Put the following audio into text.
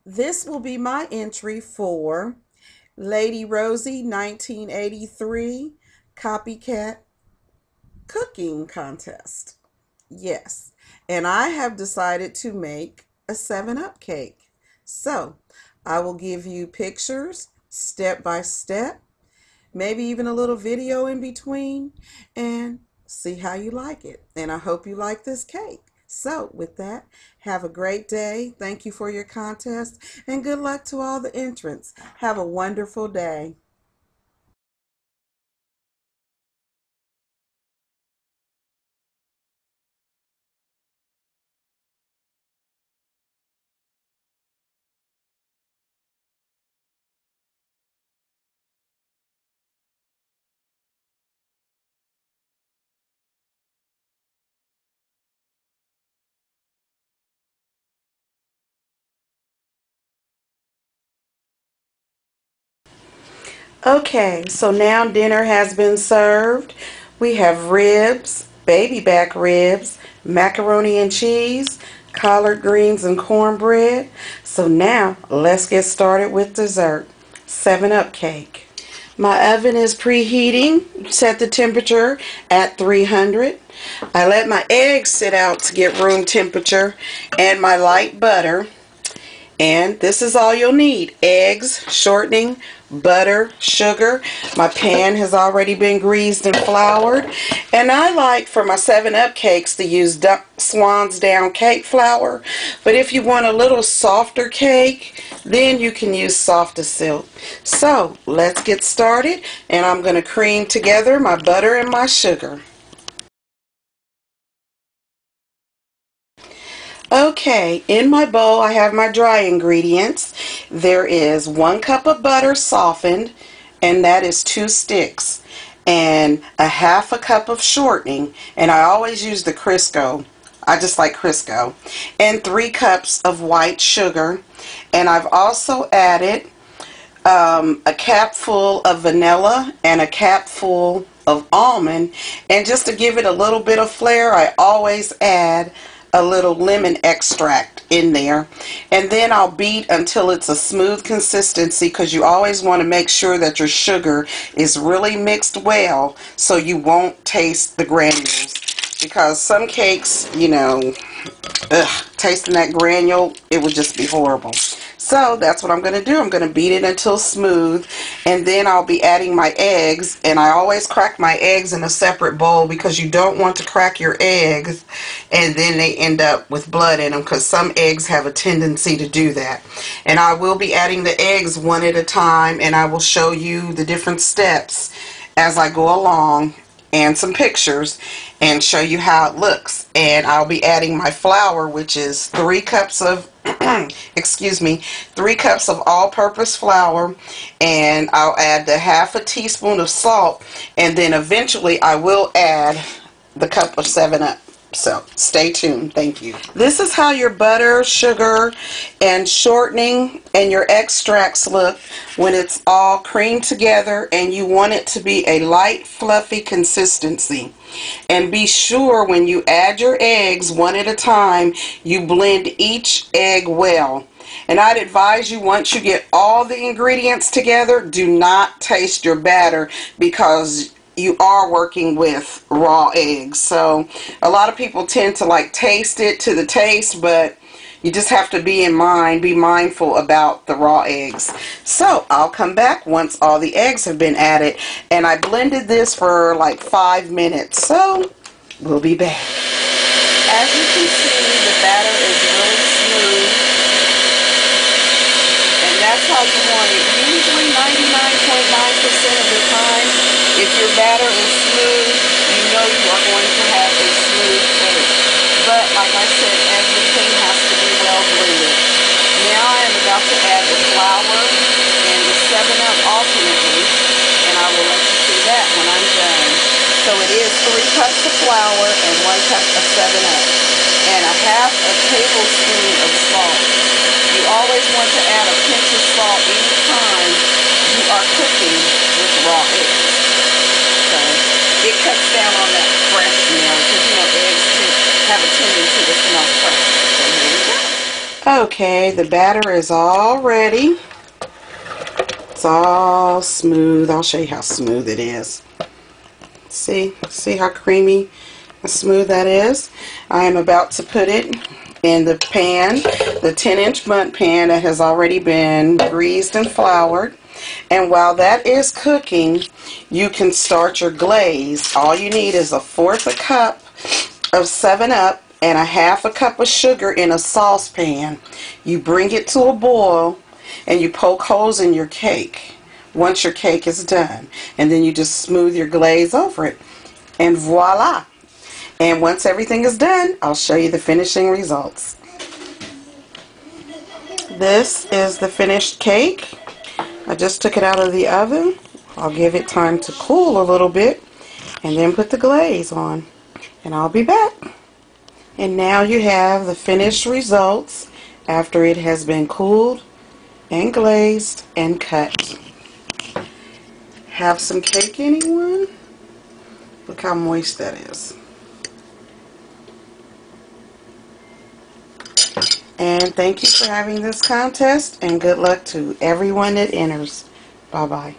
This will be my entry for Lady Rosie 1983 Copycat Cooking Contest. Yes, and I have decided to make a 7-Up cake. So I will give you pictures step by step, maybe even a little video in between, and see how you like it. And I hope you like this cake. So with that, have a great day. Thank you for your contest, and good luck to all the entrants. Have a wonderful day. Okay, so now dinner has been served. We have ribs, baby back ribs, macaroni and cheese, collard greens and cornbread. So now let's get started with dessert. 7-Up cake. My oven is preheating. Set the temperature at 300. I let my eggs sit out to get room temperature and my light butter. And this is all you'll need: eggs, shortening, butter, sugar. My pan has already been greased and floured. And I like for my 7-Up cakes to use Swan's Down cake flour. But if you want a little softer cake, then you can use Soft as Silk. So let's get started. And I'm going to cream together my butter and my sugar. Okay, in my bowl I have my dry ingredients. There is 1 cup of butter softened, and that is 2 sticks, and a half a cup of shortening, and I always use the Crisco. I just like Crisco. And 3 cups of white sugar, and I've also added a cap full of vanilla and a cap full of almond. And just to give it a little bit of flair, I always add a little lemon extract in there. And then I'll beat until it's a smooth consistency, because you always want to make sure that your sugar is really mixed well so you won't taste the granules. Because some cakes, you know, tasting that granule, it would just be horrible. So that's what I'm going to do. I'm going to beat it until smooth, and then I'll be adding my eggs. And I always crack my eggs in a separate bowl, because you don't want to crack your eggs and then they end up with blood in them, because some eggs have a tendency to do that. And I will be adding the eggs one at a time, and I will show you the different steps as I go along, and some pictures, and show you how it looks. And I'll be adding my flour, which is 3 cups of excuse me, 3 cups of all-purpose flour, and I'll add the half a teaspoon of salt, and then eventually I will add the cup of 7-Up. So stay tuned. Thank you. This is how your butter, sugar, and shortening and your extracts look when it's all creamed together, and you want it to be a light, fluffy consistency. And be sure when you add your eggs one at a time, you blend each egg well. And I'd advise you, once you get all the ingredients together, do not taste your batter, because you are working with raw eggs. So a lot of people tend to like taste it to the taste, but you just have to be mindful about the raw eggs. So I'll come back once all the eggs have been added, and I blended this for like 5 minutes. So we'll be back. As you can see, the batter is really smooth, and that's how you want it. Usually 99.9% of the time, if your batter is smooth, you know you are going to have a smooth cake. But like I said, everything has to be well blended. Now I am about to add the flour and the 7-Up alternately, and I will let you see that when I'm done. So it is 3 cups of flour and 1 cup of 7-Up, and a half a tablespoon of salt. You always want to add a pinch of salt anytime you are cooking with raw eggs. So it cuts down on that fresh smell, because you know eggs have a tendency to smell fresh. So here we go. Okay, the batter is all ready. It's all smooth. I'll show you how smooth it is. See how creamy and smooth that is? I am about to put it in the pan, the 10-inch bundt pan that has already been greased and floured. And while that is cooking, you can start your glaze. All you need is 1/4 cup of 7-Up and 1/2 cup of sugar in a saucepan. You bring it to a boil and you poke holes in your cake once your cake is done. And then you just smooth your glaze over it. And voila! And once everything is done, I'll show you the finishing results. This is the finished cake. I just took it out of the oven. I'll give it time to cool a little bit and then put the glaze on. And I'll be back. And now you have the finished results after it has been cooled and glazed and cut. Have some cake, anyone? Look how moist that is. And thank you for having this contest, and good luck to everyone that enters. Bye-bye.